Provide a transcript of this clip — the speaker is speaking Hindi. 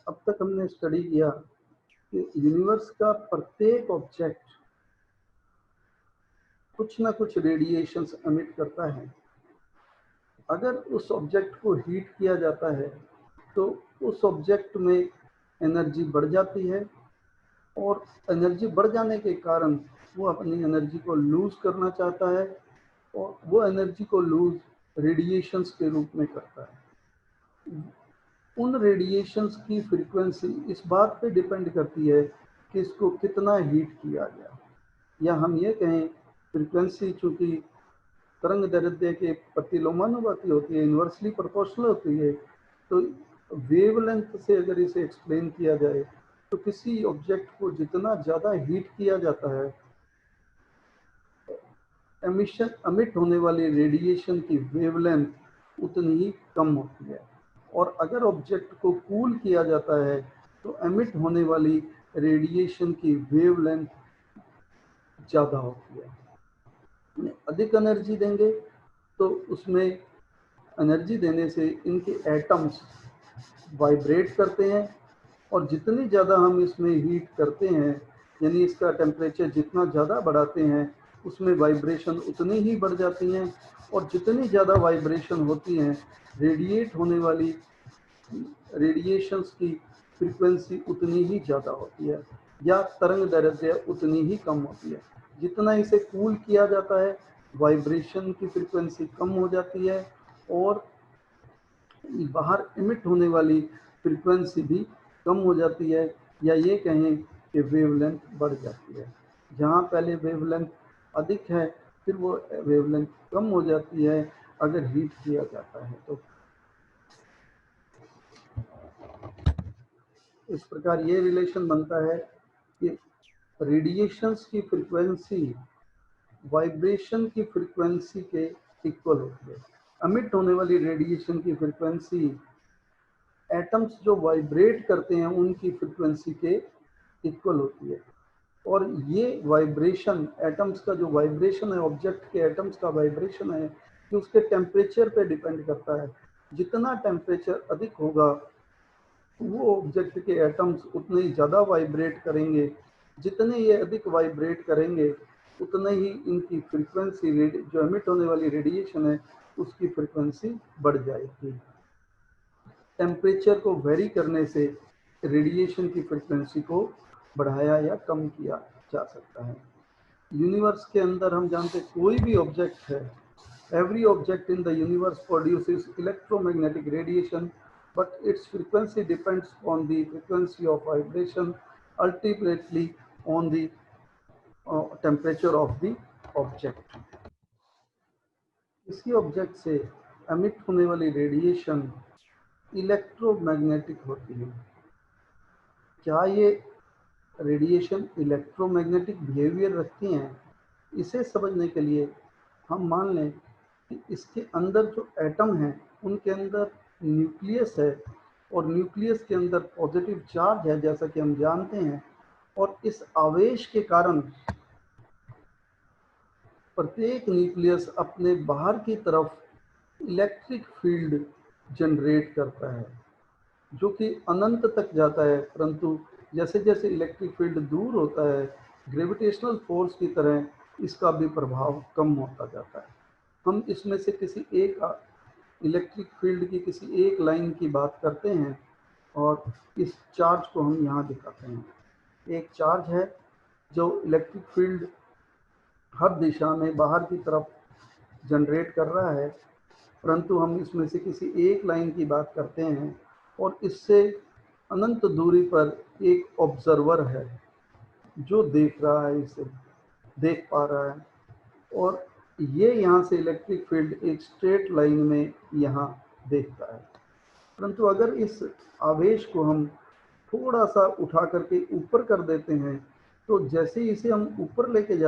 अब तक हमने स्टडी किया कि यूनिवर्स का प्रत्येक ऑब्जेक्ट कुछ ना कुछ रेडिएशंस एमिट करता है। अगर उस ऑब्जेक्ट को हीट किया जाता है तो उस ऑब्जेक्ट में एनर्जी बढ़ जाती है, और एनर्जी बढ़ जाने के कारण वो अपनी एनर्जी को लूज करना चाहता है, और वो एनर्जी को लूज रेडिएशंस के रूप में करता है। उन रेडिएशंस की फ्रीक्वेंसी इस बात पे डिपेंड करती है कि इसको कितना हीट किया गया, या हम ये कहें फ्रीक्वेंसी चूंकि तरंग दैर्ध्य के प्रतिलोमानुपाती होती है, इन्वर्सली प्रोपोर्शनल होती है, तो वेवलेंथ से अगर इसे एक्सप्लेन किया जाए तो किसी ऑब्जेक्ट को जितना ज़्यादा हीट किया जाता है, एमिट होने वाली रेडिएशन की वेवलेंथ उतनी ही कम होती है। और अगर ऑब्जेक्ट को कूल किया जाता है तो एमिट होने वाली रेडिएशन की वेवलेंथ ज़्यादा होती है। अधिक एनर्जी देंगे तो उसमें एनर्जी देने से इनके एटम्स वाइब्रेट करते हैं, और जितनी ज़्यादा हम इसमें हीट करते हैं, यानी इसका टेम्परेचर जितना ज़्यादा बढ़ाते हैं, उसमें वाइब्रेशन उतनी ही बढ़ जाती हैं, और जितनी ज़्यादा वाइब्रेशन होती हैं, रेडिएट होने वाली रेडिएशंस की फ्रीक्वेंसी उतनी ही ज़्यादा होती है, या तरंग दैर्ध्य उतनी ही कम होती है। जितना इसे कूल किया जाता है, वाइब्रेशन की फ्रीक्वेंसी कम हो जाती है, और बाहर इमिट होने वाली फ्रीक्वेंसी भी कम हो जाती है, या ये कहें कि वेवलेंथ बढ़ जाती है। जहाँ पहले वेवलेंथ अधिक है, फिर वो वेवलेंथ कम हो जाती है अगर हीट किया जाता है तो। इस प्रकार ये रिलेशन बनता है कि रेडिएशंस की फ्रीक्वेंसी वाइब्रेशन की फ्रीक्वेंसी के इक्वल होती है। एमिट होने वाली रेडिएशन की फ्रीक्वेंसी एटम्स जो वाइब्रेट करते हैं उनकी फ्रीक्वेंसी के इक्वल होती है। और ये वाइब्रेशन एटम्स का जो वाइब्रेशन है, ऑब्जेक्ट के एटम्स का वाइब्रेशन है, जो उसके टेम्परेचर पे डिपेंड करता है। जितना टेम्परेचर अधिक होगा वो ऑब्जेक्ट के एटम्स उतने ही ज़्यादा वाइब्रेट करेंगे। जितने ये अधिक वाइब्रेट करेंगे उतने ही इनकी फ्रीक्वेंसी जो एमिट होने वाली रेडिएशन है उसकी फ्रीक्वेंसी बढ़ जाएगी। टेम्परेचर को वेरी करने से रेडिएशन की फ्रीक्वेंसी को बढ़ाया या कम किया जा सकता है। यूनिवर्स के अंदर हम जानते कोई भी ऑब्जेक्ट है, every object in the universe produces electromagnetic radiation, but its frequency depends on the frequency of vibration, ultimately on the temperature of the object. किसी ऑब्जेक्ट से एमिट होने वाली रेडिएशन इलेक्ट्रोमैग्नेटिक होती है। क्या ये रेडिएशन इलेक्ट्रोमैग्नेटिक बिहेवियर रखती हैं? इसे समझने के लिए हम मान लें कि इसके अंदर जो एटम हैं उनके अंदर न्यूक्लियस है, और न्यूक्लियस के अंदर पॉजिटिव चार्ज है जैसा कि हम जानते हैं, और इस आवेश के कारण प्रत्येक न्यूक्लियस अपने बाहर की तरफ इलेक्ट्रिक फील्ड जनरेट करता है जो कि अनंत तक जाता है। परंतु जैसे जैसे इलेक्ट्रिक फील्ड दूर होता है, ग्रेविटेशनल फोर्स की तरह इसका भी प्रभाव कम होता जाता है। हम इसमें से किसी एक इलेक्ट्रिक फील्ड की किसी एक लाइन की बात करते हैं, और इस चार्ज को हम यहाँ दिखाते हैं। एक चार्ज है जो इलेक्ट्रिक फील्ड हर दिशा में बाहर की तरफ जनरेट कर रहा है, परंतु हम इसमें से किसी एक लाइन की बात करते हैं, और इससे अनंत दूरी पर एक ऑब्जर्वर है जो देख रहा है, इसे देख पा रहा है, और ये यहाँ से इलेक्ट्रिक फील्ड एक स्ट्रेट लाइन में यहाँ देखता है। परंतु अगर इस आवेश को हम थोड़ा सा उठा करके ऊपर कर देते हैं, तो जैसे ही इसे हम ऊपर लेके जाते